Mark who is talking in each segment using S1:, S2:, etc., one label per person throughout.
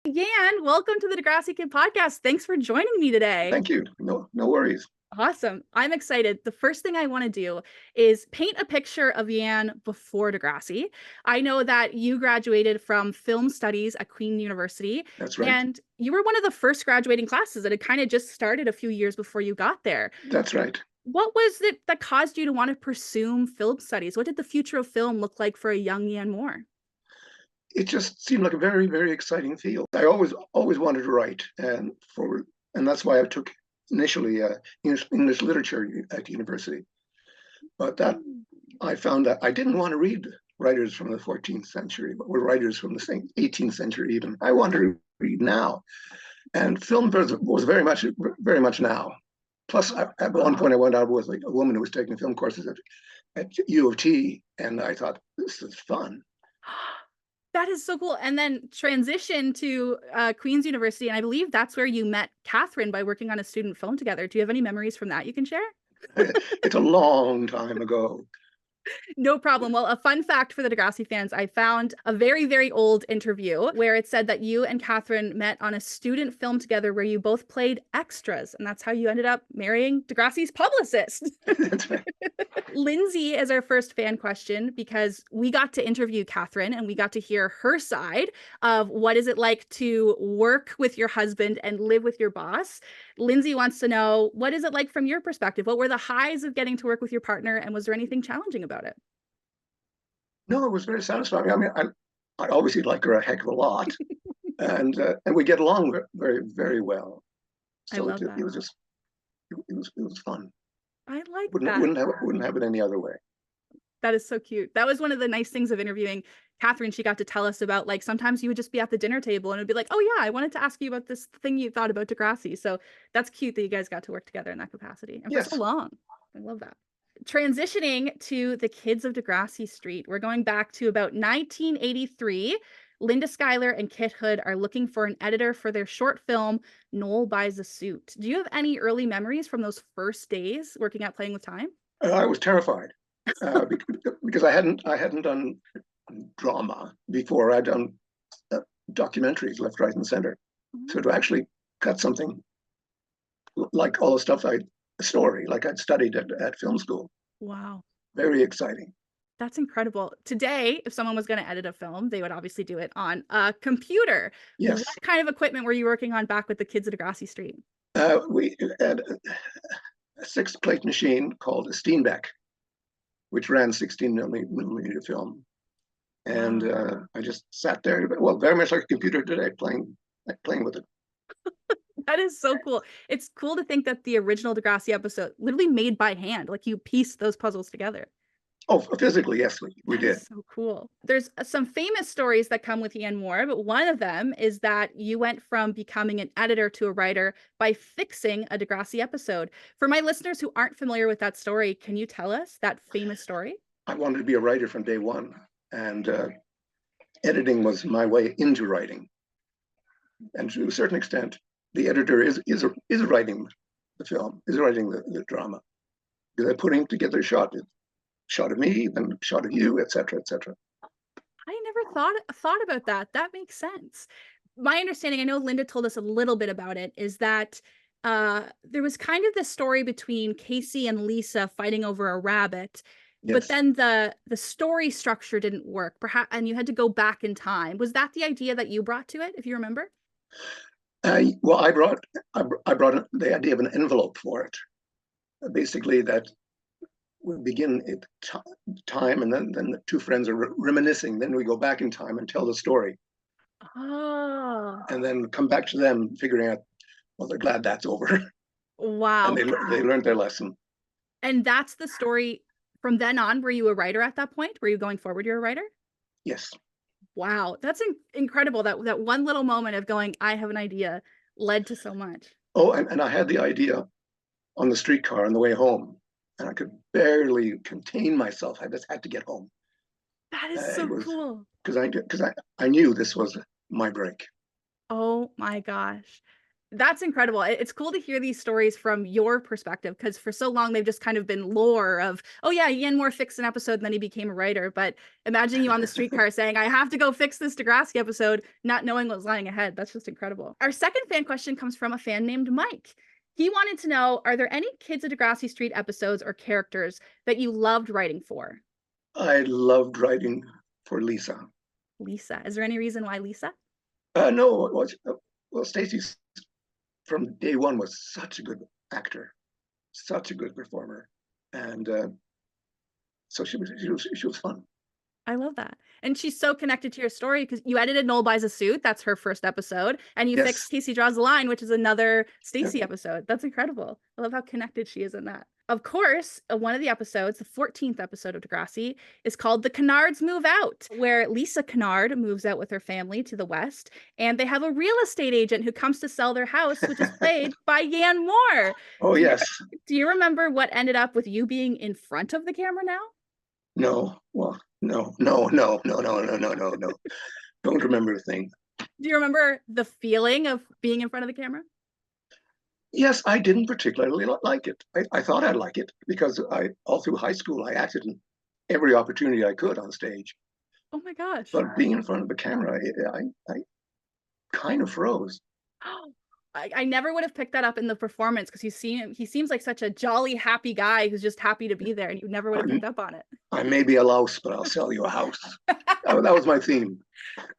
S1: Yan, welcome to the Degrassi Kid podcast. Thanks for joining me today.
S2: Thank you. No worries.
S1: Awesome. I'm excited. The first thing I want to do is paint a picture of Yan before Degrassi. I know that you graduated from film studies at Queen University.
S2: That's right.
S1: And you were one of the first graduating classes that had kind of just started a few years before you got there.
S2: That's right.
S1: What was it that caused you to want to pursue film studies? What did the future of film look like for a young Yan Moore?
S2: It just seemed like a very, very exciting field. I always wanted to write, and that's why I took initially English literature at university. But that I found that I didn't want to read writers from the 14th century, but were writers from the 18th century even. I wanted to read now, and film was very much now. Plus, at one point, I went out with like a woman who was taking film courses at U of T, and I thought, this is fun.
S1: That is so cool. And then transition to Queen's University. And I believe that's where you met Catherine by working on a student film together. Do you have any memories from that you can share?
S2: It's a long time ago.
S1: No problem. Well, a fun fact for the Degrassi fans, I found a very, very old interview where it said that you and Catherine met on a student film together where you both played extras. And that's how you ended up marrying Degrassi's publicist.
S2: That's right.
S1: Lindsay is our first fan question because we got to interview Catherine and we got to hear her side of what is it like to work with your husband and live with your boss. Lindsay wants to know, what is it like from your perspective? What were the highs of getting to work with your partner, and was there anything challenging about it?
S2: No, it was very satisfying. I mean, I obviously like her a heck of a lot, and we get along very, very well.
S1: I
S2: So
S1: love that.
S2: it was just it was fun.
S1: I like
S2: Wouldn't
S1: that.
S2: have it any other way.
S1: That is so cute. That was one of the nice things of interviewing Catherine. She got to tell us about, like, sometimes you would just be at the dinner table and it'd be like, oh yeah, I wanted to ask you about this thing you thought about Degrassi. So that's cute that you guys got to work together in that capacity and for so
S2: Yes.
S1: long. I love that. Transitioning to the kids of Degrassi Street, we're going back to about 1983. Linda Schuyler and Kit Hood are looking for an editor for their short film, Noel Buys a Suit. Do you have any early memories from those first days working at Playing with Time?
S2: I was terrified because I hadn't done drama before. I'd done documentaries left, right, and center. So to actually cut something like all the stuff a story like I'd studied at film school.
S1: Wow.
S2: Very exciting.
S1: That's incredible. Today, if someone was going to edit a film, they would obviously do it on a computer.
S2: Yes.
S1: What kind of equipment were you working on back with the kids at Degrassi Street?
S2: We had a 6-plate machine called a Steenbeck, which ran 16 millimeter film. And I just sat there, well, very much like a computer today, playing with it.
S1: That is so cool. It's cool to think that the original Degrassi episode literally made by hand, like you pieced those puzzles together.
S2: Oh, physically, yes, we did.
S1: So cool. There's some famous stories that come with Yan Moore, but one of them is that you went from becoming an editor to a writer by fixing a Degrassi episode. For my listeners who aren't familiar with that story, can you tell us that famous story?
S2: I wanted to be a writer from day one, and editing was my way into writing. And to a certain extent, the editor is writing the film, is writing the drama. They're putting together a shot of me, then a shot of you, etc., etc.
S1: I never thought about that. That makes sense. My understanding, I know Linda told us a little bit about it, is that there was kind of this story between Casey and Lisa fighting over a rabbit,
S2: Yes.
S1: but then the story structure didn't work, perhaps, and you had to go back in time. Was that the idea that you brought to it, if you remember?
S2: Well, I brought the idea of an envelope for it. Basically, that would begin at time, and then the two friends are reminiscing. Then we go back in time and tell the story.
S1: Oh.
S2: And then come back to them figuring out, well, they're glad that's over.
S1: Wow.
S2: And they learned their lesson.
S1: And that's the story from then on. Were you a writer at that point? Were you going forward, you're a writer?
S2: Yes.
S1: Wow, that's incredible. That one little moment of going, I have an idea, led to so much.
S2: Oh, and I had the idea on the streetcar on the way home, and I could barely contain myself. I just had to get home.
S1: That is so cool.
S2: Because I knew this was my break.
S1: Oh my gosh. That's incredible. It's cool to hear these stories from your perspective, because for so long they've just kind of been lore of, oh yeah, Ian Moore fixed an episode and then he became a writer. But imagine you on the streetcar saying, I have to go fix this Degrassi episode, not knowing what was lying ahead. That's just incredible. Our second fan question comes from a fan named Mike. He wanted to know, are there any Kids of Degrassi Street episodes or characters that you loved writing for?
S2: I loved writing for Lisa.
S1: Lisa. Is there any reason why Lisa?
S2: No, well, Stacy from day one was such a good actor, such a good performer, and so she was fun.
S1: I love that. And she's so connected to your story because you edited Noel Buys a Suit. That's her first episode. And you
S2: Yes.
S1: fixed Casey Draws the Line, which is another
S2: Yeah.
S1: Stacy episode. That's incredible. I love how connected she is in that. Of course, one of the episodes, the 14th episode of Degrassi, is called The Kennards Move Out, where Lisa Kennard moves out with her family to the West, and they have a real estate agent who comes to sell their house, which is played by Yan Moore.
S2: Oh,
S1: Do you,
S2: yes.
S1: do you remember what ended up with you being in front of the camera now?
S2: No. Well, no. Don't remember a thing.
S1: Do you remember the feeling of being in front of the camera?
S2: Yes, I didn't particularly like it. I thought I'd like it because all through high school, I acted in every opportunity I could on stage.
S1: Oh my gosh.
S2: But being in front of the camera, I kind of froze.
S1: I never would have picked that up in the performance because he seems like such a jolly, happy guy who's just happy to be there, and you never would have picked up on it.
S2: I may be a louse, but I'll sell you a house. That was my theme.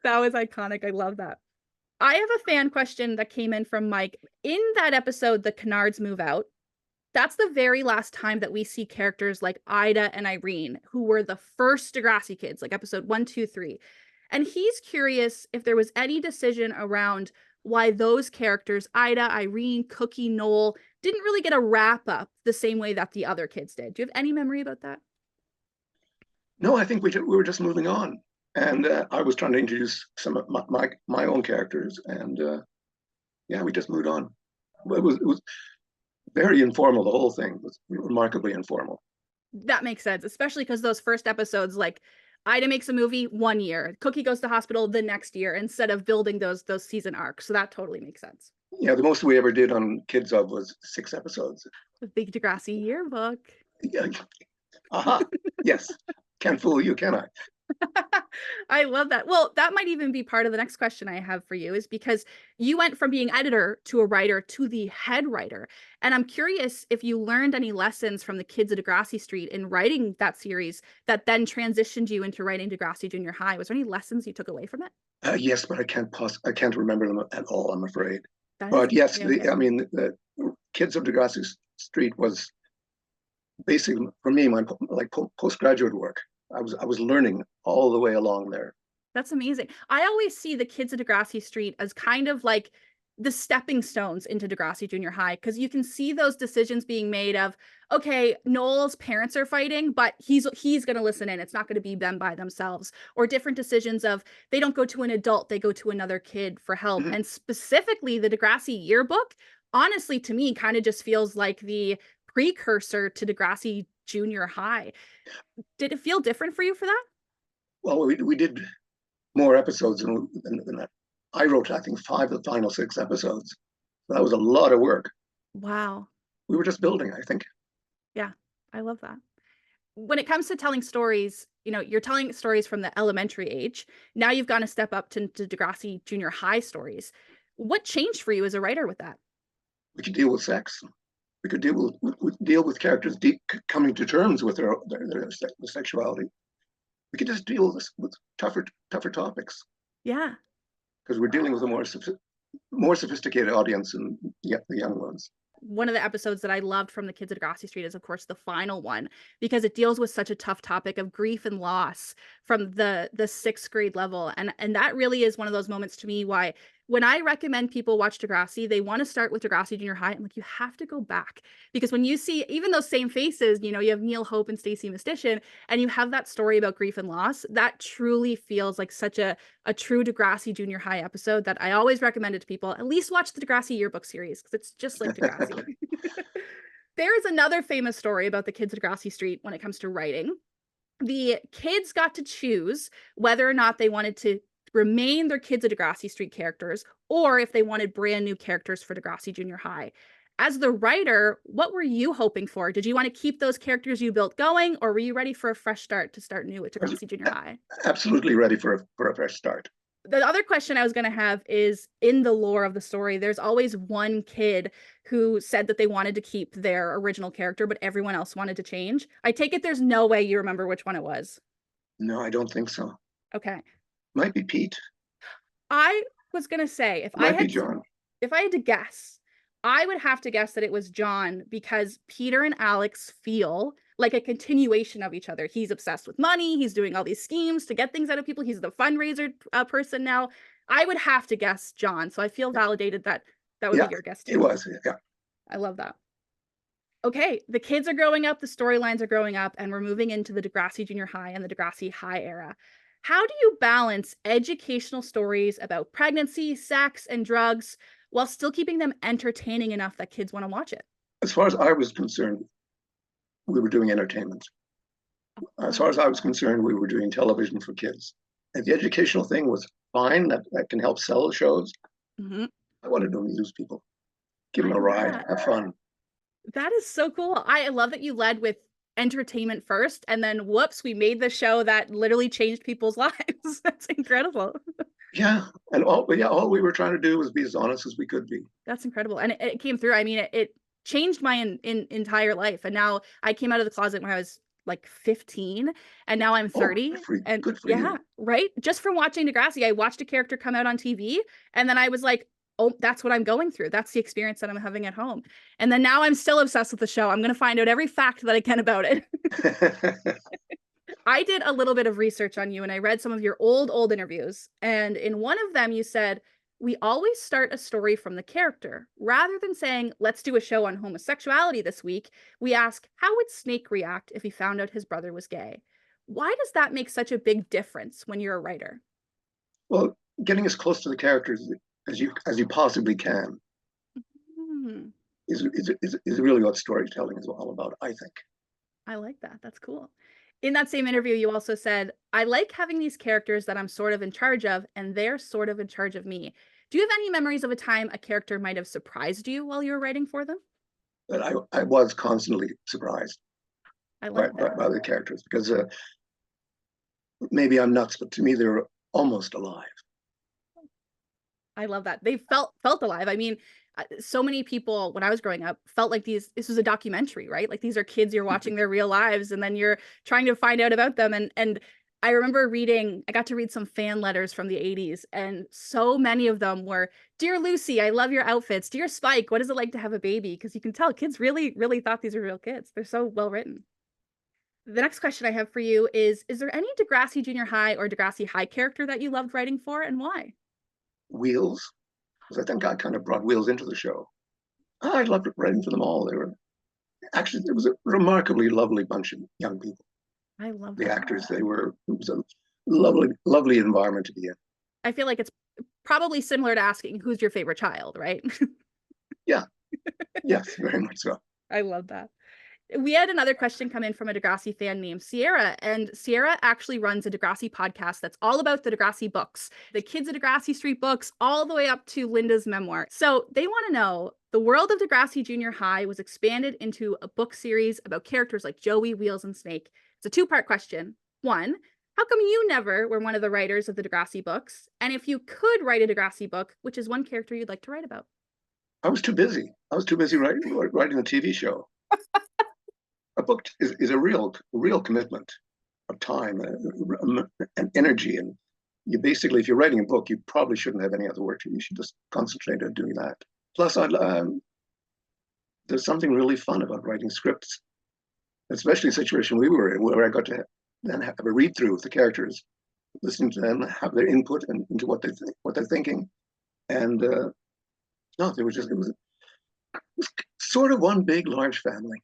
S1: That was iconic. I love that. I have a fan question that came in from Mike. In that episode, The Kennards Move Out, that's the very last time that we see characters like Ida and Irene, who were the first Degrassi kids, like episode 1, 2, 3. And he's curious if there was any decision around why those characters, Ida, Irene, Cookie, Noel, didn't really get a wrap up the same way that the other kids did. Do you have any memory about that?
S2: No, I think we were just moving on. And I was trying to introduce some of my own characters. And yeah, we just moved on. It was very informal. The whole thing was remarkably informal.
S1: That makes sense, especially because those first episodes, like Ida makes a movie 1 year, Cookie goes to hospital the next year, instead of building those season arcs. So that totally makes sense.
S2: Yeah, the most we ever did on Kids of was 6 episodes.
S1: The big Degrassi yearbook.
S2: Yeah. Aha. Yes. Can't fool you, can I?
S1: I love that. Well, that might even be part of the next question I have for you, is because you went from being editor to a writer to the head writer. And I'm curious if you learned any lessons from the Kids of Degrassi Street in writing that series that then transitioned you into writing Degrassi Junior High. Was there any lessons you took away from it?
S2: Yes, but I can't remember them at all, I'm afraid.
S1: That
S2: But yes,
S1: okay.
S2: I mean, the Kids of Degrassi Street was basically, for me, my postgraduate work. I was learning all the way along there.
S1: That's amazing. I always see the Kids of Degrassi Street as kind of like the stepping stones into Degrassi Junior High, because you can see those decisions being made of, okay, Noel's parents are fighting, but he's going to listen in. It's not going to be them by themselves. Or different decisions of, they don't go to an adult, they go to another kid for help.
S2: Mhm.
S1: And specifically the Degrassi yearbook, honestly, to me, kind of just feels like the precursor to Degrassi Junior High. Did it feel different for you for that?
S2: Well, we did more episodes than that. I wrote, I think, 5 of the final 6 episodes. That was a lot of work.
S1: Wow.
S2: We were just building, I think.
S1: Yeah, I love that. When it comes to telling stories, you're telling stories from the elementary age. Now you've gone a step up to Degrassi Junior High stories. What changed for you as a writer with that?
S2: We could deal with sex. We could deal with characters coming to terms with their sexuality. We could just deal with tougher topics.
S1: Yeah.
S2: Because we're dealing with a more sophisticated audience than the young ones.
S1: One of the episodes that I loved from the Kids of Degrassi Street is, of course, the final one, because it deals with such a tough topic of grief and loss from the 6th grade level. And that really is one of those moments to me why, when I recommend people watch Degrassi, they want to start with Degrassi Junior High. I'm like, you have to go back, because when you see even those same faces, you have Neil Hope and Stacey Mistitian, and you have that story about grief and loss, that truly feels like such a true Degrassi Junior High episode that I always recommend it to people. At least watch the Degrassi yearbook series, because it's just like Degrassi. There is another famous story about the Kids of Degrassi Street when it comes to writing. The kids got to choose whether or not they wanted to remain their Kids of Degrassi Street characters, or if they wanted brand new characters for Degrassi Junior High. As the writer, what were you hoping for? Did you want to keep those characters you built going, or were you ready for a fresh start to start new at
S2: I was
S1: Degrassi Junior High?
S2: absolutely ready for a fresh start.
S1: The other question I was going to have is, in the lore of the story, there's always one kid who said that they wanted to keep their original character, but everyone else wanted to change. I take it there's no way you remember which one it was.
S2: No, I don't think so.
S1: Okay.
S2: Might be Pete.
S1: I was going to say,
S2: Might be John.
S1: if I had to guess, I would have to guess that it was John, because Peter and Alex feel like a continuation of each other. He's obsessed with money. He's doing all these schemes to get things out of people. He's the fundraiser person now. I would have to guess John. So I feel validated that that would
S2: Yeah,
S1: be your guess too.
S2: it was. Yeah.
S1: I love that. Okay, the kids are growing up, the storylines are growing up, and we're moving into the Degrassi Junior High and the Degrassi High era. How do you balance educational stories about pregnancy, sex, and drugs while still keeping them entertaining enough that kids want to watch it?
S2: As far as I was concerned, we were doing entertainment. As far as I was concerned, we were doing television for kids. And the educational thing was fine. That can help sell shows.
S1: Mm-hmm.
S2: I wanted to amuse people, give them a ride, have fun.
S1: That is so cool. I love that you led with entertainment first, and then whoops, we made the show that literally changed people's lives. That's incredible.
S2: Yeah, and all we were trying to do was be as honest as we could be.
S1: That's incredible, and it came through. I mean, it changed my entire life, and now I came out of the closet when I was like 15, and now I'm 30. And
S2: good for
S1: yeah,
S2: you.
S1: right. Just from watching Degrassi, I watched a character come out on TV, and then I was like, oh, that's what I'm going through. That's the experience that I'm having at home. And then now I'm still obsessed with the show. I'm going to find out every fact that I can about it. I did a little bit of research on you, and I read some of your old interviews. And in one of them, you said, we always start a story from the character. Rather than saying, let's do a show on homosexuality this week, we ask, how would Snake react if he found out his brother was gay? Why does that make such a big difference when you're a writer?
S2: Well, getting as close to the characters as you possibly can is really what storytelling is all about, I think.
S1: I like that. That's cool. In that same interview, you also said, I like having these characters that I'm sort of in charge of, and they're sort of in charge of me. Do you have any memories of a time a character might have surprised you while you were writing for them?
S2: But I was constantly surprised
S1: I like that.
S2: by the characters, because maybe I'm nuts, but to me, they're almost alive.
S1: I love that. They felt alive. I mean, so many people when I was growing up felt like this was a documentary, right? Like these are kids, you're watching their real lives, and then you're trying to find out about them. And I remember I got to read some fan letters from the 80s, and so many of them were, Dear Lucy, I love your outfits. Dear Spike, what is it like to have a baby? Because you can tell kids really, really thought these were real kids. They're so well written. The next question I have for you is there any Degrassi Junior High or Degrassi High character that you loved writing for, and why?
S2: Wheels, because I think I kind of brought Wheels into the show. I loved writing for them all. It was a remarkably lovely bunch of young people.
S1: I love
S2: the
S1: that.
S2: actors. It was a lovely environment to be in.
S1: I feel like it's probably similar to asking who's your favorite child, right?
S2: Yeah. Yes, very much so.
S1: I love that. We had another question come in from a Degrassi fan named Sierra, and Sierra actually runs a Degrassi podcast that's all about the Degrassi books, the Kids of Degrassi Street books, all the way up to Linda's memoir. So they want to know, the world of Degrassi Junior High was expanded into a book series about characters like Joey, Wheels, and Snake. It's a two-part question. One, how come you never were one of the writers of the Degrassi books? And if you could write a Degrassi book, which is one character you'd like to write about?
S2: I was too busy. writing the TV show. A book is a real commitment of time and energy, and you basically, if you're writing a book, you probably shouldn't have any other work. You should just concentrate on doing that. Plus, there's something really fun about writing scripts, especially a situation we were in where I got to then have a read through of the characters, listen to them, have their input into what they're thinking, and no, it was sort of one big large family.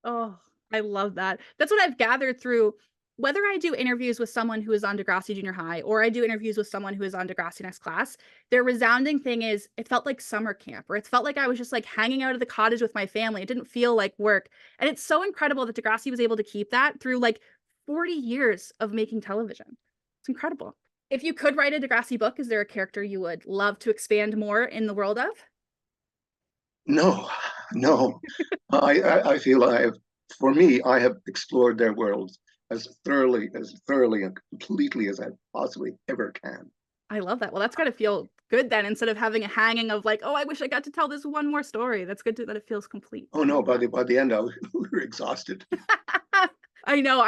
S1: Oh, I love that. That's what I've gathered through whether I do interviews with someone who is on Degrassi Junior High or I do interviews with someone who is on Degrassi Next Class. Their resounding thing is it felt like summer camp, or it felt like I was just like hanging out at the cottage with my family. It didn't feel like work. And it's so incredible that Degrassi was able to keep that through like 40 years of making television. It's incredible. If you could write a Degrassi book, is there a character you would love to expand more in the world of?
S2: No, no. I feel for me, I have explored their worlds as thoroughly and completely as I possibly ever can.
S1: I love that. Well, that's got to feel good then, instead of having a hanging of like, oh, I wish I got to tell this one more story. That's good that it feels complete.
S2: Oh
S1: I
S2: no,
S1: love that.
S2: by the end, we were exhausted.
S1: I know.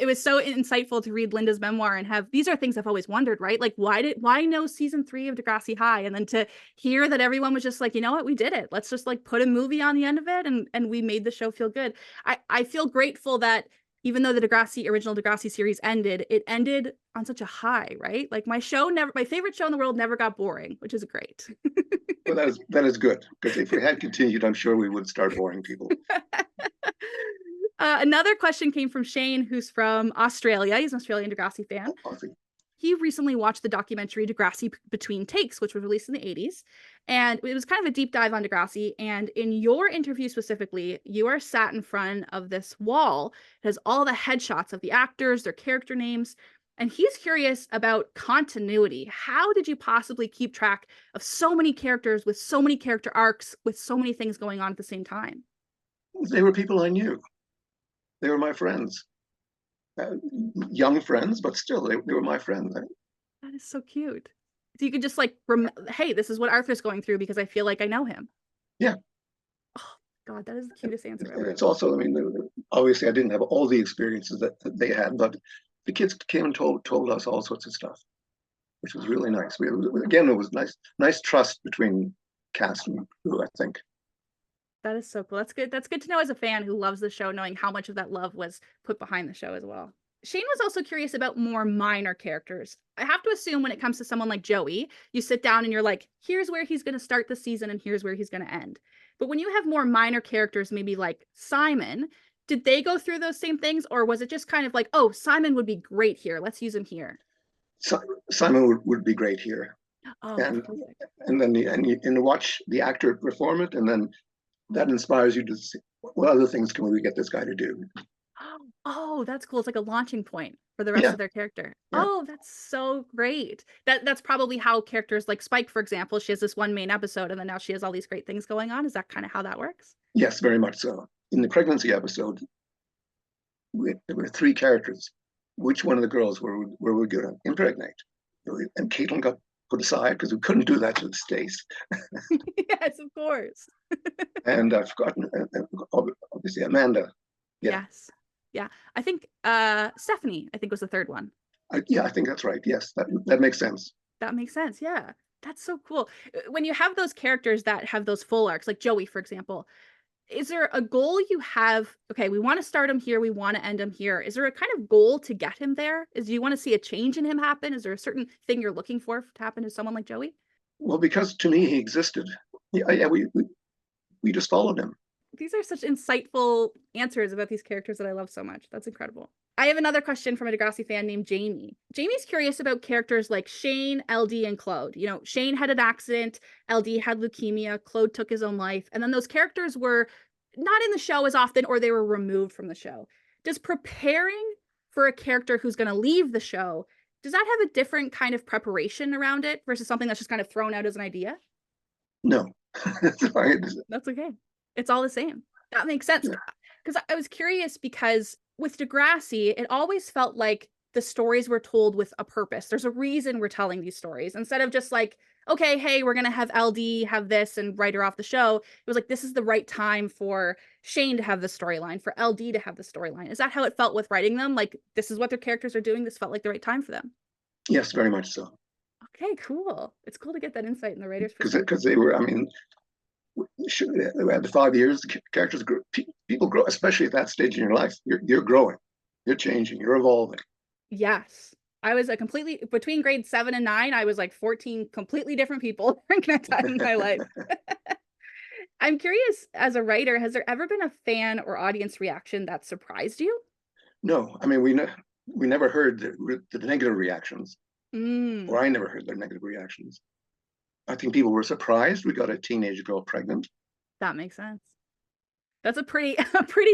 S1: It was so insightful to read Linda's memoir and have, these are things I've always wondered, right? Like, why no season 3 of Degrassi High? And then to hear that everyone was just like, you know what, we did it. Let's just like put a movie on the end of it, and we made the show feel good. I feel grateful that even though the original Degrassi series ended, it ended on such a high, right? Like my favorite show in the world never got boring, which is great.
S2: Well, that is good, because if we had continued, I'm sure we would start boring people.
S1: Another question came from Shane, who's from Australia. He's an Australian Degrassi fan.
S2: Awesome.
S1: He recently watched the documentary Degrassi Between Takes, which was released in the 80s. And it was kind of a deep dive on Degrassi. And in your interview specifically, you are sat in front of this wall. It has all the headshots of the actors, their character names. And he's curious about continuity. How did you possibly keep track of so many characters with so many character arcs, with so many things going on at the same time?
S2: They were people I knew. They were my friends. Young friends, but still, they were my friends.
S1: That is so cute. So you could just like, hey, this is what Arthur's going through because I feel like I know him.
S2: Yeah.
S1: Oh, God, that is the cutest answer ever.
S2: It's also, I mean, obviously I didn't have all the experiences that they had, but the kids came and told us all sorts of stuff, which was really nice. Again, it was nice trust between cast and crew, I think.
S1: That is so cool. That's good. That's good to know as a fan who loves the show, knowing how much of that love was put behind the show as well. Shane was also curious about more minor characters. I have to assume when it comes to someone like Joey, you sit down and you're like, here's where he's going to start the season and here's where he's going to end. But when you have more minor characters, maybe like Simon, did they go through those same things, or was it just kind of like, oh, Simon would be great here, let's use him here?
S2: Simon would be great here.
S1: Oh,
S2: and
S1: perfect.
S2: and then you watch the actor perform it, and then that inspires you to see what other things can we get this guy to do.
S1: Oh, that's cool. It's like a launching point for the rest
S2: Yeah.
S1: of their character.
S2: Yeah.
S1: Oh, that's so great. That's probably how characters like Spike, for example, she has this one main episode and then now she has all these great things going on. Is that kind of how that works?
S2: Yes, very much so. In the pregnancy episode, there were 3 characters. Which one of the girls were we going to impregnate? And Caitlin got put aside because we couldn't do that to Stace.
S1: Yes, of course.
S2: And I've forgotten, obviously, Amanda. Yeah.
S1: Yes. Yeah. I think Stephanie, I think, was the third one.
S2: Yeah, I think that's right. Yes, that makes sense.
S1: That makes sense. Yeah. That's so cool. When you have those characters that have those full arcs, like Joey, for example, is there a goal you have? Okay, we want to start him here, we want to end him here. Is there a kind of goal to get him there? Do you want to see a change in him happen? Is there a certain thing you're looking for to happen to someone like Joey?
S2: Well, because to me he existed. Yeah, we just followed him.
S1: These are such insightful answers about these characters that I love so much. That's incredible. I have another question from a Degrassi fan named Jamie. Jamie's curious about characters like Shane, LD, and Claude. You know, Shane had an accident, LD had leukemia, Claude took his own life, and then those characters were not in the show as often, or they were removed from the show. Does preparing for a character who's going to leave the show, does that have a different kind of preparation around it versus something that's just kind of thrown out as an idea?
S2: No.
S1: That's okay. It's all the same. That makes sense. Because I was curious, because with Degrassi, it always felt like the stories were told with a purpose. There's a reason we're telling these stories instead of just like, okay, hey, we're going to have LD have this and write her off the show. It was like, this is the right time for Shane to have the storyline, for LD to have the storyline. Is that how it felt with writing them? Like, this is what their characters are doing. This felt like the right time for them.
S2: Yes, very much so.
S1: Okay, cool. It's cool to get that insight in the writer's perspective.
S2: Because they were, I mean, we had the 5 years, the characters grow, people grow, especially at that stage in your life. You're growing, you're changing, you're evolving.
S1: Yes. I was a completely, between grade 7 and 9, I was like 14 completely different people during that time in my life. I'm curious, as a writer, has there ever been a fan or audience reaction that surprised you?
S2: No, I mean, we never heard the negative reactions, or I never heard the negative reactions. I think people were surprised we got a teenage girl pregnant.
S1: That makes sense. That's a pretty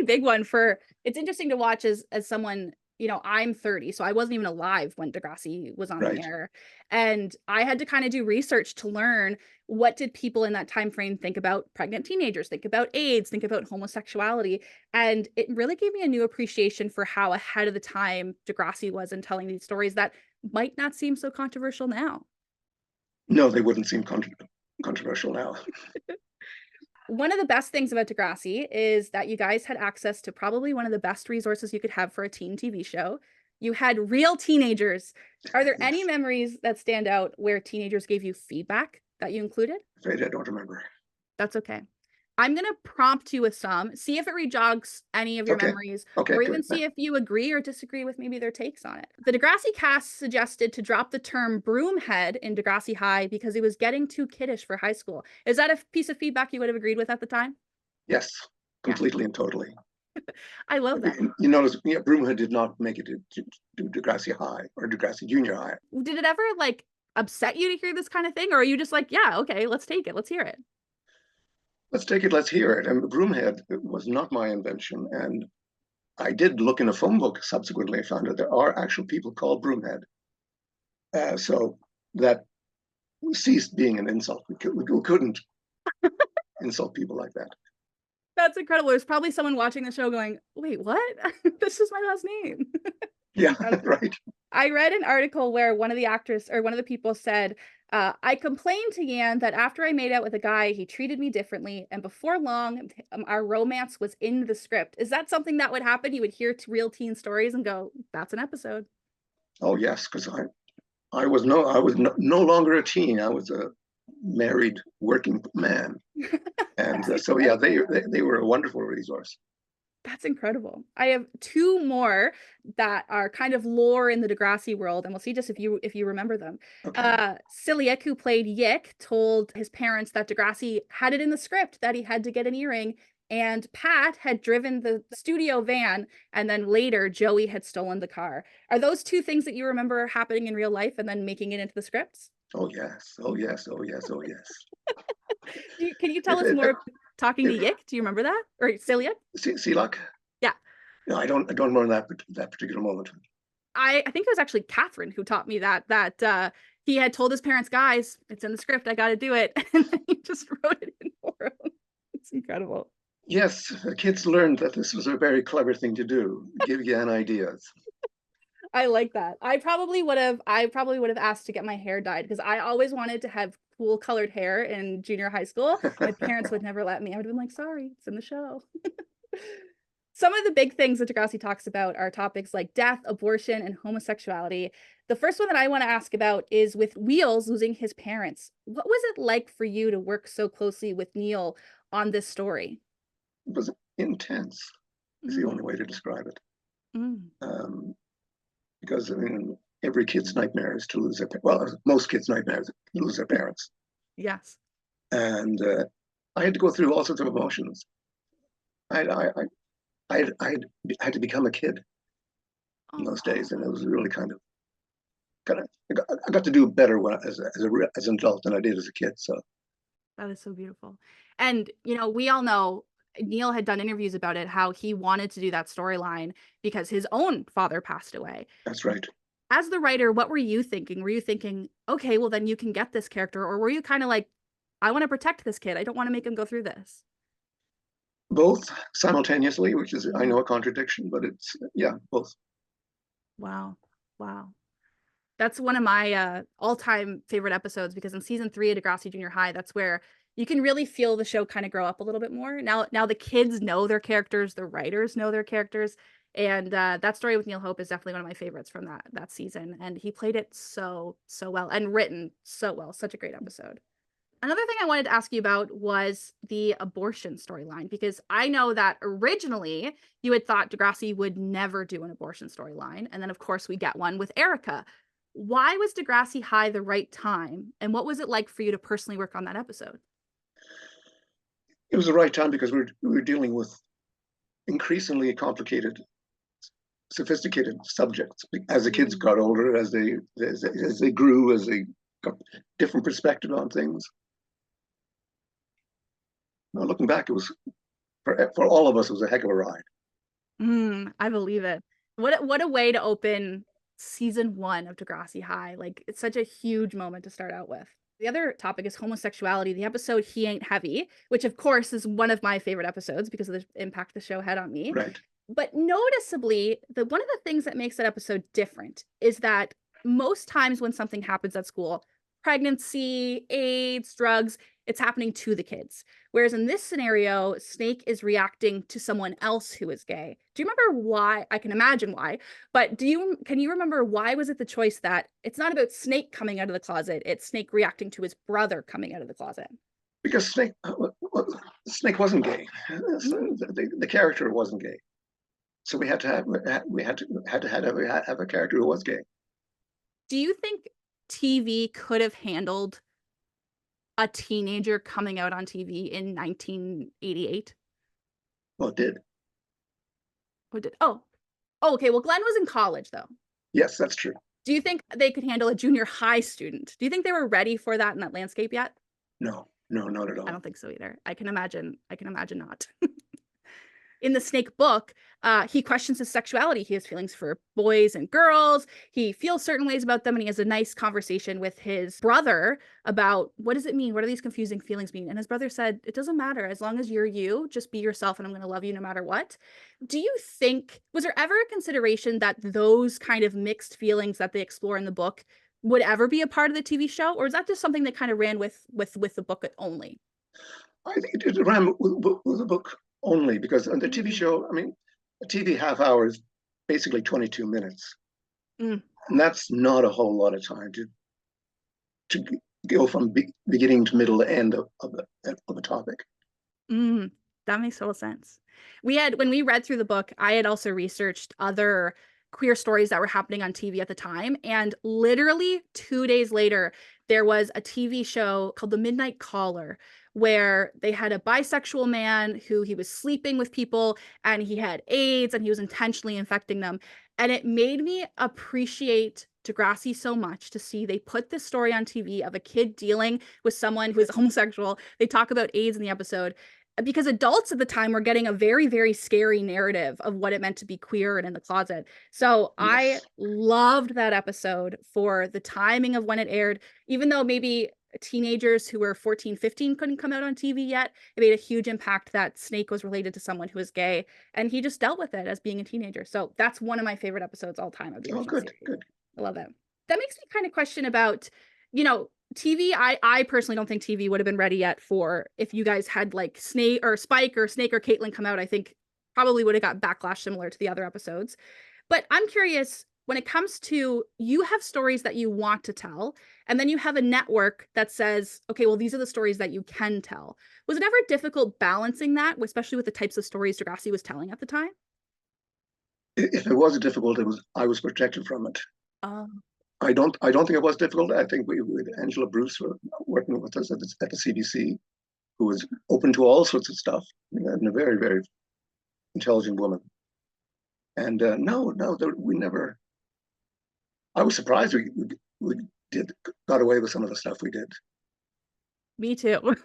S1: big one for, it's interesting to watch as someone, I'm 30, so I wasn't even alive when Degrassi was on the
S2: Right.
S1: air. And I had to kind of do research to learn, what did people in that time frame think about pregnant teenagers, think about AIDS, think about homosexuality. And it really gave me a new appreciation for how ahead of the time Degrassi was in telling these stories that might not seem so controversial now.
S2: No, they wouldn't seem controversial now.
S1: One of the best things about Degrassi is that you guys had access to probably one of the best resources you could have for a teen TV show. You had real teenagers. Are there any
S2: Yes.
S1: memories that stand out where teenagers gave you feedback that you included?
S2: Afraid I don't remember.
S1: That's okay. I'm going to prompt you with some, see if it rejogs any of your
S2: Okay.
S1: memories,
S2: Okay,
S1: or
S2: good.
S1: even see if you agree or disagree with maybe their takes on it. The Degrassi cast suggested to drop the term broomhead in Degrassi High because he was getting too kiddish for high school. Is that a piece of feedback you would have agreed with at the time?
S2: Yes,
S1: Yeah,
S2: completely and totally.
S1: I love that.
S2: You notice, yeah, Broomhead did not make it to Degrassi High or Degrassi Junior High.
S1: Did it ever like upset you to hear this kind of thing? Or are you just like, yeah, okay, let's take it. Let's hear it.
S2: Let's take it, let's hear it. And Broomhead was not my invention. And I did look in a phone book subsequently. I found that there are actual people called Broomhead. So that ceased being an insult. We couldn't insult people like that.
S1: That's incredible. There's probably someone watching the show going, wait, what? This is my last name.
S2: Yeah,
S1: That's
S2: right.
S1: I read an article where one of the actors or one of the people said, I complained to Yan that after I made out with a guy, he treated me differently. And before long, our romance was in the script. Is that something that would happen? You would hear real teen stories and go, that's an episode.
S2: Oh yes, because I was no longer a teen. I was a married working man. And
S1: That's
S2: so yeah,
S1: incredible.
S2: they were a wonderful resource.
S1: That's incredible. I have two more that are kind of lore in the Degrassi world, and we'll see just if you remember them.
S2: Okay.
S1: Celiac, who played Yick, told his parents that Degrassi had it in the script that he had to get an earring, and Pat had driven the studio van, and then later Joey had stolen the car. Are those two things that you remember happening in real life and then making it into the scripts?
S2: Oh yes. Oh yes. Oh yes. Oh yes.
S1: Can you tell
S2: If
S1: us
S2: if,
S1: more talking to
S2: if
S1: Yick? Do you remember that? Or Celiac?
S2: see luck.
S1: Yeah.
S2: No, I don't remember that particular moment.
S1: I think it was actually Catherine who taught me that he had told his parents, guys, it's in the script, I got to do it, and then he just wrote it in for him. It's incredible.
S2: Yes, the kids learned that this was a very clever thing to do. Give Yan ideas.
S1: I like that. I probably would have asked to get my hair dyed because I always wanted to have cool colored hair in junior high school. My parents would never let me. I would have been like, sorry, it's in the show. Some of the big things that Degrassi talks about are topics like death, abortion, and homosexuality. The first one that I want to ask about is with Wheels losing his parents. What was it like for you to work so closely with Neil on this story?
S2: It was intense, is the
S1: Mm,
S2: only way to describe it.
S1: mm,
S2: Um, because I mean, every kid's nightmare is to lose well, most kids' nightmares to lose their parents.
S1: yes.
S2: And I had to go through all sorts of emotions. I I had to become a kid in those
S1: Oh,
S2: days, and it was really kind of I got to do better as an adult than I did as a kid. So
S1: that is so beautiful. And, we all know Neil had done interviews about it, how he wanted to do that storyline because his own father passed away.
S2: that's right.
S1: As the writer, what were you thinking? Were you thinking, okay, well, then you can get this character? Or were you kind of like, I want to protect this kid. I don't want to make him go through this.
S2: Both simultaneously, which is I
S1: Mm.
S2: know a contradiction, but it's yeah, both.
S1: Wow. Wow. That's one of my all-time favorite episodes because in season 3 of Degrassi Junior High, that's where you can really feel the show kind of grow up a little bit more. Now the kids know their characters, the writers know their characters, and that story with Neil Hope is definitely one of my favorites from that season. And he played it so well and written so well. Such a great episode. Another thing I wanted to ask you about was the abortion storyline, because I know that originally you had thought Degrassi would never do an abortion storyline. And then, of course, we get one with Erica. Why was Degrassi High the right time? And what was it like for you to personally work on that episode?
S2: It was the right time because we were dealing with increasingly complicated, sophisticated subjects. As the kids
S1: Mm.
S2: got older, as they grew, as they got different perspective on things. Now, looking back, it was for all of us, it was a heck of a ride.
S1: I believe it. What a way to open season 1 of Degrassi High. Like, it's such a huge moment to start out with. The other topic is homosexuality. The episode He Ain't Heavy, which of course is one of my favorite episodes because of the impact the show had on me.
S2: Right.
S1: But noticeably, one of the things that makes that episode different is that most times when something happens at school, pregnancy, AIDS, drugs, it's happening to the kids. Whereas in this scenario, Snake is reacting to someone else who is gay. Do you remember why? I can imagine why, but can you remember why was it the choice that it's not about Snake coming out of the closet, it's Snake reacting to his brother coming out of the closet?
S2: Because Snake wasn't gay.
S1: Mm.
S2: The character wasn't gay. So we had to have a character who was gay.
S1: Do you think TV could have handled a teenager coming out on TV in 1988?
S2: Well, it did.
S1: Oh, okay. Well, Glenn was in college though.
S2: Yes, that's true.
S1: Do you think they could handle a junior high student? Do you think they were ready for that in that landscape yet?
S2: No, not at all.
S1: I don't think so either. I can imagine not. In the Snake book, he questions his sexuality. He has feelings for boys and girls. He feels certain ways about them, and he has a nice conversation with his brother about what does it mean? What do these confusing feelings mean? And his brother said, it doesn't matter. As long as you're you, just be yourself, and I'm going to love you no matter what. Do you think, was there ever a consideration that those kind of mixed feelings that they explore in the book would ever be a part of the TV show? Or is that just something that kind of ran with the book only?
S2: I think it ran with the book only because on the TV show, I mean, a TV half hour is basically 22 minutes.
S1: Mm.
S2: And that's not a whole lot of time to go from beginning to middle to end of a topic.
S1: That makes total sense. When we read through the book, I had also researched other queer stories that were happening on TV at the time. And literally 2 days later, there was a TV show called The Midnight Caller, where they had a bisexual man who he was sleeping with people and he had AIDS and he was intentionally infecting them. And it made me appreciate Degrassi so much to see they put this story on TV of a kid dealing with someone who is homosexual. They talk about AIDS in the episode because adults at the time were getting a very, very scary narrative of what it meant to be queer and in the closet. So I
S2: Yes.
S1: loved that episode for the timing of when it aired, even though maybe teenagers who were 14, 15 couldn't come out on TV yet. It made a huge impact that Snake was related to someone who was gay, and he just dealt with it as being a teenager. So that's one of my favorite episodes all time of the
S2: Oh,
S1: original
S2: good,
S1: series.
S2: good.
S1: I love that. That makes me kind of question about, TV. I personally don't think TV would have been ready yet for if you guys had like Snake or Spike or Snake or Caitlin come out. I think probably would have got backlash similar to the other episodes. But I'm curious, when it comes to, you have stories that you want to tell, and then you have a network that says, okay, well, these are the stories that you can tell. Was it ever difficult balancing that, especially with the types of stories Degrassi was telling at the time?
S2: If it was difficult, I was protected from it.
S1: Um,
S2: I don't think it was difficult. I think we with Angela Bruce were working with us at the CBC, who was open to all sorts of stuff and a very, very intelligent woman. And no, we never. I was surprised we got away with some of the stuff we did.
S1: Me too.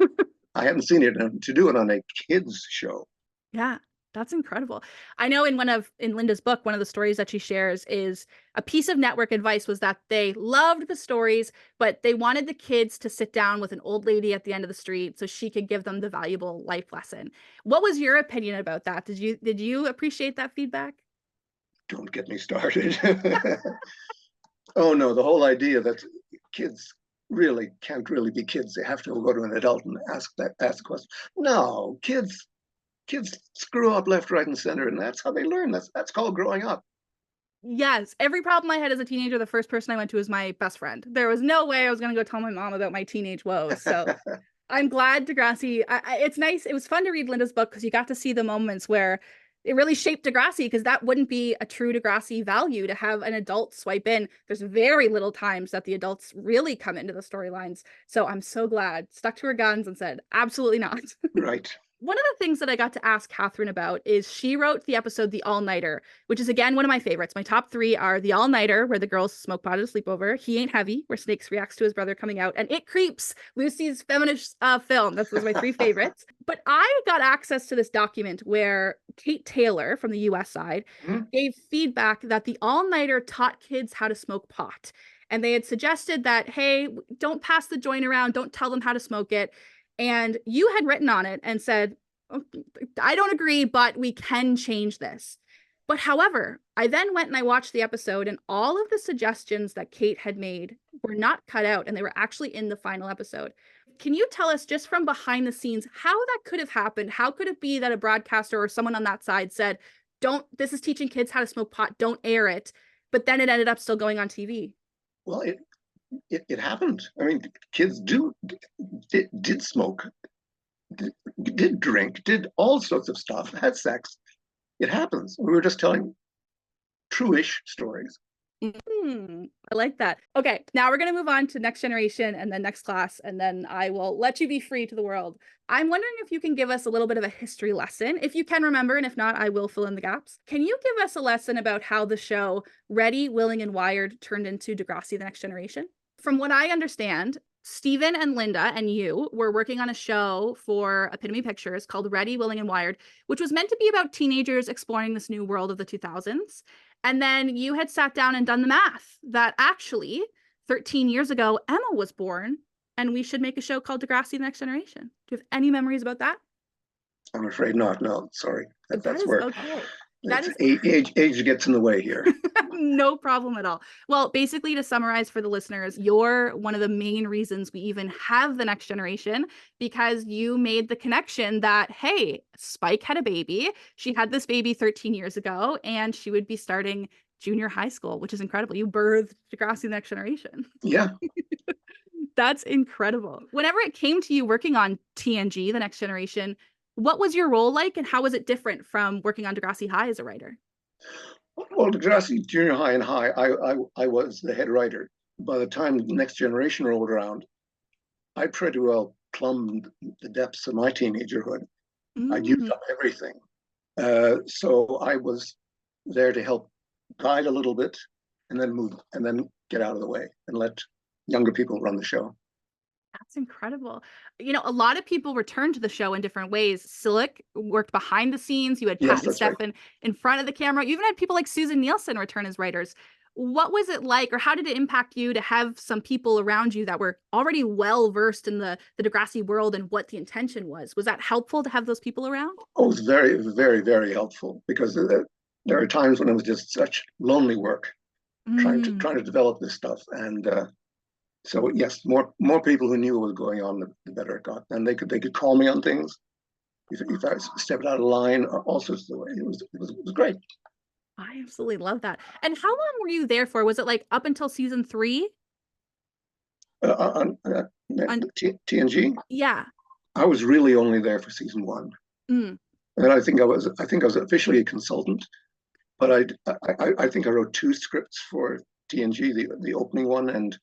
S2: I hadn't seen it, and to do it on a kids show.
S1: Yeah, that's incredible. I know in Linda's book, one of the stories that she shares is a piece of network advice was that they loved the stories, but they wanted the kids to sit down with an old lady at the end of the street so she could give them the valuable life lesson. What was your opinion about that? Did you appreciate that feedback?
S2: Don't get me started. Oh no, the whole idea that kids really can't really be kids. They have to go to an adult and ask the question. No, kids screw up left, right, and center, and that's how they learn. That's called growing up.
S1: Yes, every problem I had as a teenager, the first person I went to was my best friend. There was no way I was going to go tell my mom about my teenage woes. So I'm glad Degrassi. It's nice. It was fun to read Linda's book because you got to see the moments where it really shaped Degrassi, because that wouldn't be a true Degrassi value to have an adult swipe in. There's very little times that the adults really come into the storylines. So I'm so glad stuck to her guns and said, absolutely not.
S2: Right.
S1: One of the things that I got to ask Catherine about is she wrote the episode The All-Nighter, which is again one of my favorites. My top three are The All-Nighter, where the girls smoke pot at a sleepover, He Ain't Heavy, where Snakes reacts to his brother coming out, and It Creeps, Lucy's feminist film. Those are my three favorites. But I got access to this document where Kate Taylor from the US side gave feedback that The All-Nighter taught kids how to smoke pot. And they had suggested that, hey, don't pass the joint around, don't tell them how to smoke it. And you had written on it and said, oh, I don't agree, but we can change this. But however, I then went and I watched the episode, and all of the suggestions that Kate had made were not cut out, and they were actually in the final episode. Can you tell us, just from behind the scenes, how that could have happened? How could it be that a broadcaster or someone on that side said, this is teaching kids how to smoke pot, don't air it, but then it ended up still going on TV?
S2: Well, it happened. I mean, kids did smoke, did drink, did all sorts of stuff, had sex. It happens. We were just telling true-ish stories.
S1: I like that. Okay, now we're going to move on to next generation and then next class, and then I will let you be free to the world. I'm wondering if you can give us a little bit of a history lesson, if you can remember, and if not, I will fill in the gaps. Can you give us a lesson about how the show Ready, Willing, and Wired turned into Degrassi: The Next Generation? From what I understand, Stephen and Linda and you were working on a show for Epitome Pictures called Ready, Willing, and Wired, which was meant to be about teenagers exploring this new world of the 2000s. And then you had sat down and done the math that actually 13 years ago, Emma was born, and we should make a show called Degrassi: The Next Generation. Do you have any memories about that?
S2: I'm afraid not. No, sorry.
S1: That is
S2: Where
S1: okay. That is
S2: age gets in the way here.
S1: no problem at all. Well, basically, to summarize for the listeners, you're one of the main reasons we even have The Next Generation, because you made the connection that, hey, Spike had a baby. She had this baby 13 years ago, and she would be starting junior high school, which is incredible. You birthed Degrassi: The Next Generation.
S2: Yeah.
S1: That's incredible. Whenever it came to you working on TNG, The Next Generation, what was your role like, and how was it different from working on Degrassi High as a writer?
S2: Well, Degrassi Junior High and High, I was the head writer. By the time the Next Generation rolled around, I pretty well plumbed the depths of my teenagerhood. I'd used up everything. So I was there to help guide a little bit and then move and then get out of the way and let younger people run the show.
S1: That's incredible. You know, a lot of people return to the show in different ways. Silic worked behind the scenes. You had Pat
S2: Yes,
S1: and
S2: that's right.
S1: Stefan in front of the camera. You even had people like Susan Nielsen return as writers. What was it like, or how did it impact you to have some people around you that were already well versed in the Degrassi world and what the intention was? Was that helpful to have those people around?
S2: Oh, it was very, very, very helpful because there are times when it was just such lonely work trying to develop this stuff. And so yes, more people who knew what was going on, the better it got. And they could call me on things if I stepped out of line, or all sorts of ways. It was great.
S1: I absolutely love that. And how long were you there for? Was it like up until season 3?
S2: On
S1: On
S2: TNG,
S1: Yeah.
S2: I was really only there for season 1,
S1: Mm.
S2: and I think I was officially a consultant, but I think I wrote 2 scripts for TNG, the opening one and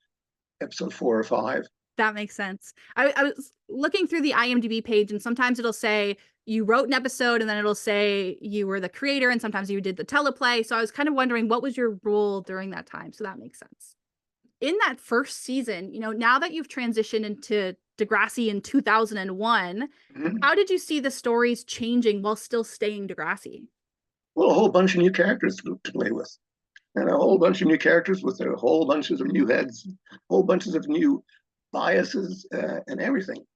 S2: episode 4 or 5.
S1: That makes sense. I was looking through the IMDb page, and sometimes it'll say you wrote an episode, and then it'll say you were the creator, and sometimes you did the teleplay. So I was kind of wondering, what was your role during that time? So that makes sense. In that first season, you know, now that you've transitioned into Degrassi in 2001,
S2: Mhm.
S1: how did you see the stories changing while still staying Degrassi?
S2: Well, a whole bunch of new characters to play with, and a whole bunch of new characters with a whole bunches of new heads, whole bunches of new biases, and everything.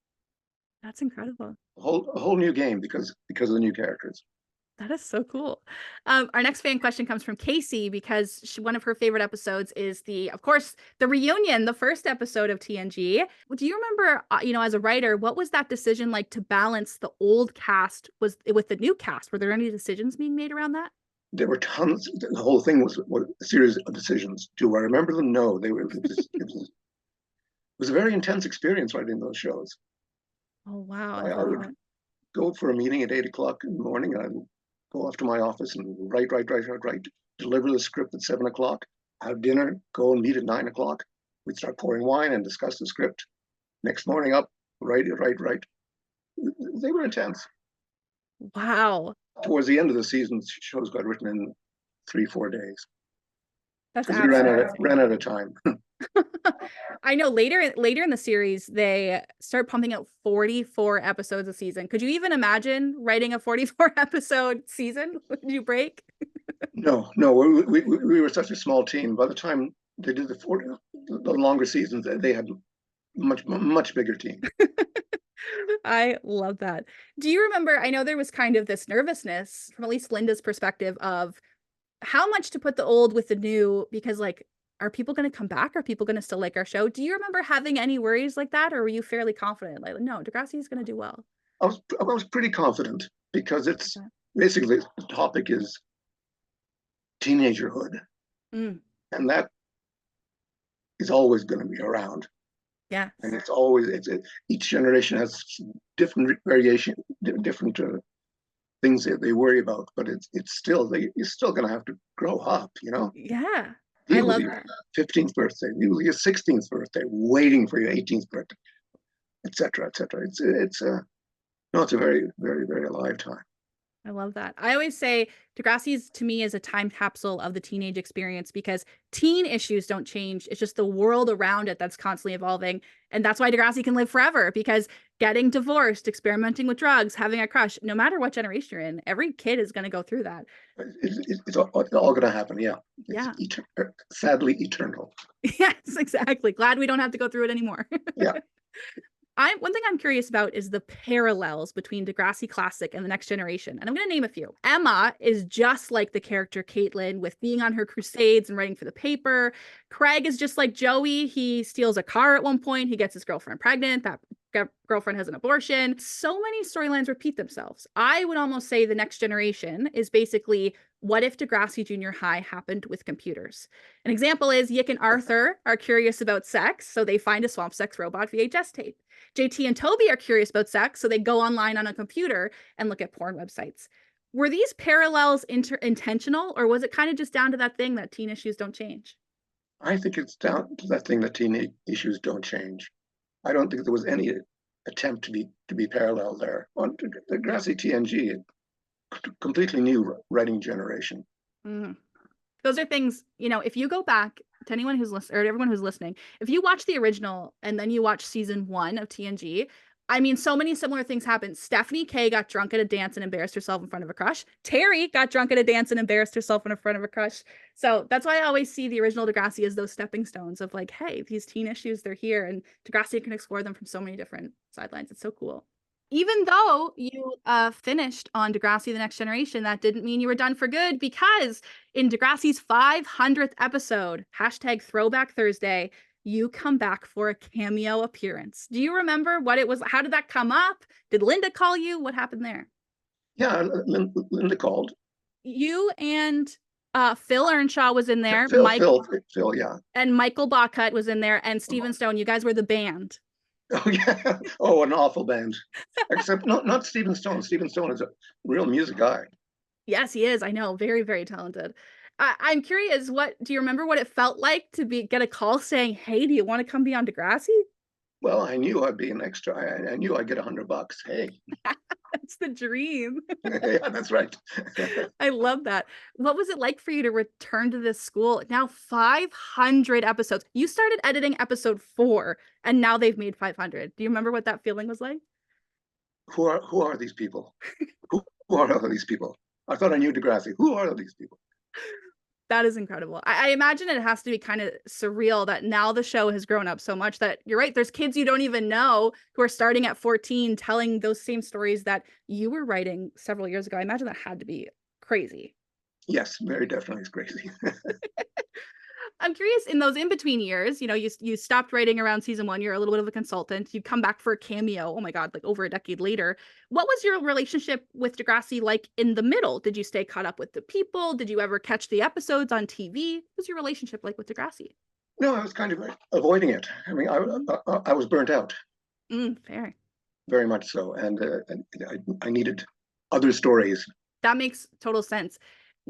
S1: That's incredible.
S2: A whole new game because of the new characters.
S1: That is so cool. Our next fan question comes from Casey, because one of her favorite episodes is of course, the reunion, the first episode of TNG. Do you remember, you know, as a writer, what was that decision like to balance the old cast with the new cast? Were there any decisions being made around that?
S2: There were tons. The whole thing was a series of decisions. Do I remember them? No, they were. It was a very intense experience writing those shows.
S1: Oh, wow.
S2: I would go for a meeting at 8 o'clock in the morning, and I would go off to my office and write, deliver the script at 7 o'clock, have dinner, go and meet at 9 o'clock. We'd start pouring wine and discuss the script. Next morning up, write. They were intense.
S1: Wow.
S2: Towards the end of the season, shows got written in 3, 4 days
S1: That's
S2: because we ran
S1: absolutely
S2: out of,
S1: insane.
S2: ran out of time.
S1: I know later in the series they start pumping out 44 episodes a season. Could you even imagine writing a 44 episode season? Would you break?
S2: No, no, we were such a small team. By the time they did the longer seasons, they had much bigger team.
S1: I love that. Do you remember? I know there was kind of this nervousness from at least Linda's perspective of how much to put the old with the new because like are people going to come back? Are people going to still like our show? Do you remember having any worries like that, or were you fairly confident? Like, no, Degrassi is going to do well.
S2: I was pretty confident because it's basically the topic is teenagerhood,
S1: Mm,
S2: and that is always going to be around.
S1: yeah,
S2: And each generation has different variation, different things that they worry about, but it's still you're still going to have to grow up,
S1: yeah. I
S2: deal with
S1: love
S2: your
S1: that.
S2: 15th birthday, deal with your 16th birthday, waiting for your 18th birthday, etc., etc. It's a no, it's a very, very, very alive time.
S1: I love that. I always say Degrassi's to me is a time capsule of the teenage experience because teen issues don't change. It's just the world around it that's constantly evolving. And that's why Degrassi can live forever because getting divorced, experimenting with drugs, having a crush, no matter what generation you're in, every kid is going to go through that.
S2: It's all going to happen. Yeah, it's
S1: Yeah.
S2: sadly eternal.
S1: Yes, exactly. Glad we don't have to go through it anymore.
S2: Yeah,
S1: One thing I'm curious about is the parallels between Degrassi Classic and the Next Generation. And I'm going to name a few. Emma is just like the character Caitlin with being on her crusades and writing for the paper. Craig is just like Joey. He steals a car at one point. He gets his girlfriend pregnant. That girlfriend has an abortion. So many storylines repeat themselves. I would almost say the Next Generation is basically what if Degrassi Junior High happened with computers? An example is Yick and Arthur are curious about sex, so they find a swamp sex robot VHS tape. JT and Toby are curious about sex, so they go online on a computer and look at porn websites. Were these parallels intentional, or was it kind of just down to that thing that teen issues don't change?
S2: I think it's down to that thing that teenage issues don't change. I don't think there was any attempt to be parallel there. On the Grassy TNG, completely new writing generation.
S1: Mm. Those are things, if you go back to anyone who's listening or everyone who's listening, if you watch the original and then you watch season 1 of TNG, I mean, so many similar things happened. Stephanie K got drunk at a dance and embarrassed herself in front of a crush. Terry got drunk at a dance and embarrassed herself in front of a crush. So that's why I always see the original Degrassi as those stepping stones of like, hey, these teen issues, they're here, and Degrassi can explore them from so many different sidelines. It's so cool. Even though you finished on Degrassi The Next Generation, that didn't mean you were done for good because in Degrassi's 500th episode, hashtag Throwback Thursday, you come back for a cameo appearance. Do you remember what it was? How did that come up? Did Linda call you? What happened there?
S2: Yeah, Linda called.
S1: You and Phil Earnshaw was in there.
S2: Phil, yeah.
S1: And Michael Bachut was in there, and Stephen Stone. You guys were the band.
S2: Oh yeah. Oh, an awful band. Except not Stephen Stone. Stephen Stone is a real music guy.
S1: Yes, he is. I know. Very, very talented. I'm curious, what do you remember what it felt like to get a call saying, "Hey, do you want to come be on Degrassi?"
S2: Well, I knew I'd be an extra. I knew I'd get $100. Hey,
S1: That's the dream.
S2: yeah, that's right.
S1: I love that. What was it like for you to return to this school? Now 500 episodes. You started editing episode 4 and now they've made 500. Do you remember what that feeling was like?
S2: Who are these people? Who are these people? I thought I knew Degrassi. Who are these people?
S1: That is incredible. I imagine it has to be kind of surreal that now the show has grown up so much that you're right. There's kids you don't even know who are starting at 14 telling those same stories that you were writing several years ago. I imagine that had to be crazy.
S2: Yes, very definitely. It's crazy.
S1: I'm curious in those in between years, you stopped writing around season 1. You're a little bit of a consultant. You come back for a cameo. Oh my God, like over a decade later. What was your relationship with Degrassi like in the middle? Did you stay caught up with the people? Did you ever catch the episodes on TV? What was your relationship like with Degrassi?
S2: No, I was kind of avoiding it. I mean, I was burnt out,
S1: Fair.
S2: very much so, and I needed other stories.
S1: That makes total sense.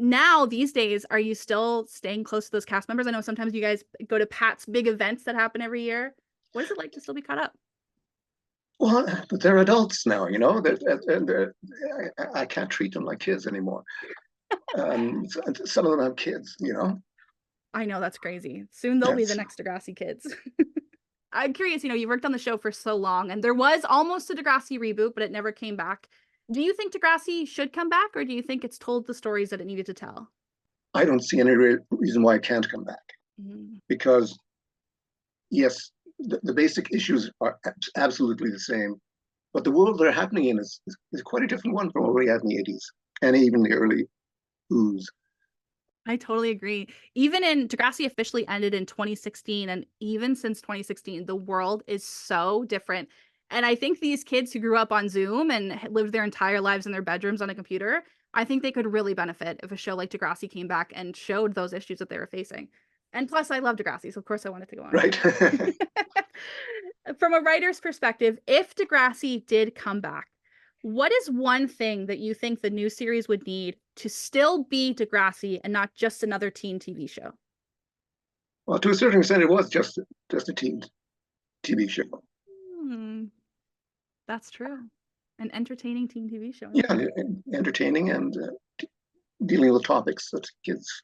S1: Now, these days, are you still staying close to those cast members? I know sometimes you guys go to Pat's big events that happen every year. What is it like to still be caught up?
S2: Well, but they're adults now, you know. I can't treat them like kids anymore. Some of them have kids, you know.
S1: I know, that's crazy. Soon they'll be the
S2: That's
S1: next Degrassi kids. I'm curious, you worked on the show for so long, and there was almost a Degrassi reboot, but it never came back. Do you think Degrassi should come back, or do you think it's told the stories that it needed to tell?
S2: I don't see any reason why it can't come back
S1: Mm,
S2: because yes, the basic issues are absolutely the same, but the world they're happening in is quite a different one from what we had in the 80s and even the early ooze.
S1: I totally agree. Even in Degrassi officially ended in 2016, and even since 2016, the world is so different. And I think these kids who grew up on Zoom and lived their entire lives in their bedrooms on a computer, I think they could really benefit if a show like Degrassi came back and showed those issues that they were facing. And plus, I love Degrassi, so of course I wanted to go on.
S2: Right.
S1: From a writer's perspective, if Degrassi did come back, what is one thing that you think the new series would need to still be Degrassi and not just another teen TV show?
S2: Well, to a certain extent, it was just a teen TV show.
S1: Hmm, that's true. An entertaining teen TV show.
S2: Yeah, entertaining and dealing with topics that kids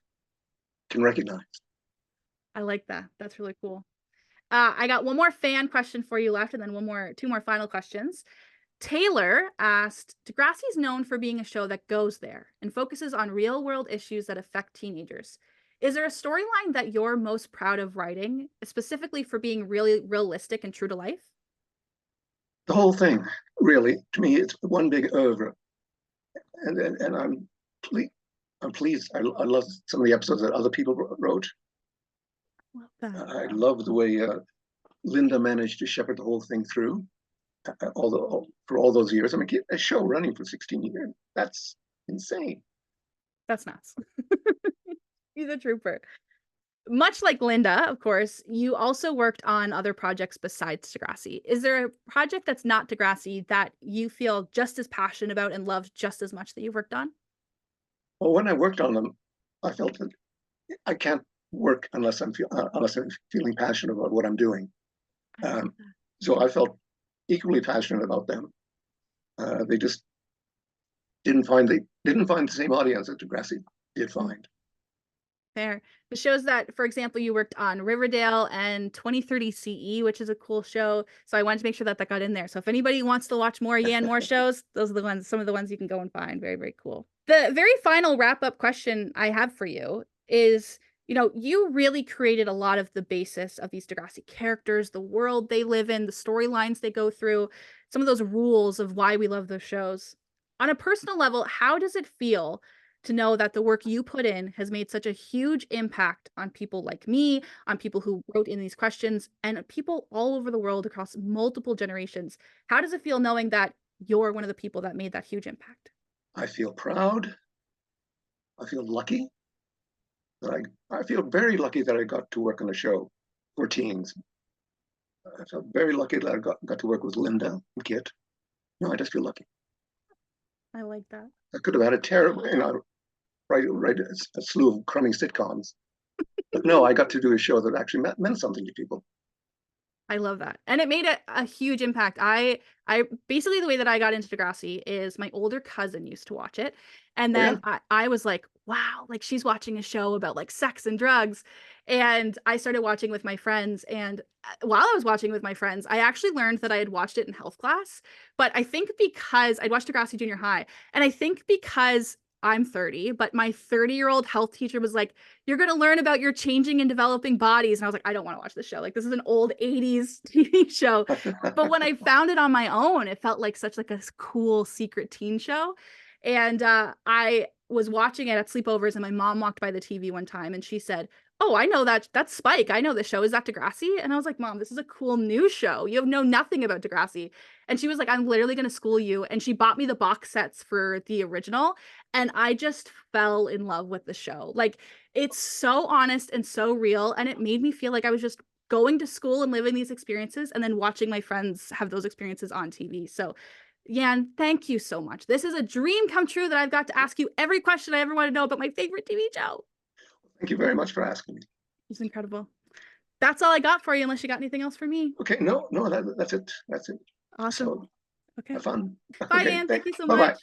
S2: can recognize.
S1: I like that. That's really cool. I got one more fan question for you left, and then two more final questions. Taylor asked, Degrassi is known for being a show that goes there and focuses on real world issues that affect teenagers. Is there a storyline that you're most proud of writing, specifically for being really realistic and true to life?
S2: The whole thing, really, to me, it's one big oeuvre, and I'm pleased. I love some of the episodes that other people wrote.
S1: Love that.
S2: I love the way Linda managed to shepherd the whole thing through, for all those years. I mean, a show running for 16 years, that's insane.
S1: That's nuts. He's a trooper. Much like Linda, of course, you also worked on other projects besides Degrassi. Is there a project that's not Degrassi that you feel just as passionate about and love just as much that you've worked on?
S2: Well, when I worked on them, I felt that I can't work unless unless I'm feeling passionate about what I'm doing. Um, so I felt equally passionate about them. They just didn't find the same audience that Degrassi did find.
S1: Fair. It shows that, for example, you worked on Riverdale and 2030 CE, which is a cool show. So I wanted to make sure that that got in there. So if anybody wants to watch more Yan More shows, those are the ones, some of the ones you can go and find. Very, very cool. The very final wrap up question I have for you is, you really created a lot of the basis of these Degrassi characters, the world they live in, the storylines they go through, some of those rules of why we love those shows. On a personal level, how does it feel to know that the work you put in has made such a huge impact on people like me, on people who wrote in these questions, and people all over the world across multiple generations? How does it feel knowing that you're one of the people that made that huge impact?
S2: I feel proud. I feel lucky I feel very lucky that I got to work on a show for teens. I felt very lucky that I got to work with Linda and Kit. No, I just feel lucky.
S1: I like that.
S2: I could have had a terrible, write a slew of crummy sitcoms. But no, I got to do a show that actually meant something to people.
S1: I love that. And it made a huge impact. I basically, the way that I got into Degrassi is my older cousin used to watch it. And
S2: Oh, yeah?
S1: then I was like, wow, like she's watching a show about like sex and drugs. And I started watching with my friends. And while I was watching with my friends, I actually learned that I had watched it in health class. But I think because I'd watched Degrassi Junior High, and I think because I'm 30, but my 30-year-old health teacher was like, you're going to learn about your changing and developing bodies. And I was like, I don't want to watch this show. Like, this is an old 80s TV show. But when I found it on my own, it felt like such like a cool secret teen show. And I was watching it at sleepovers, and my mom walked by the TV one time and she said, oh, I know that's Spike. I know the show. Is that Degrassi? And I was like, Mom, this is a cool new show. You know nothing about Degrassi. And she was like, I'm literally going to school you. And she bought me the box sets for the original. And I just fell in love with the show. Like, it's so honest and so real. And it made me feel like I was just going to school and living these experiences and then watching my friends have those experiences on TV. So, Yan, thank you so much. This is a dream come true that I've got to ask you every question I ever want to know about my favorite TV show.
S2: Thank you very much for asking me.
S1: It's incredible. That's all I got for you, unless you got anything else for me.
S2: Okay, no, that's it. That's it.
S1: Awesome.
S2: So
S1: Okay.
S2: have fun.
S1: Bye,
S2: Okay,
S1: Anne. Thank
S2: thanks.
S1: you so
S2: Bye bye.
S1: much.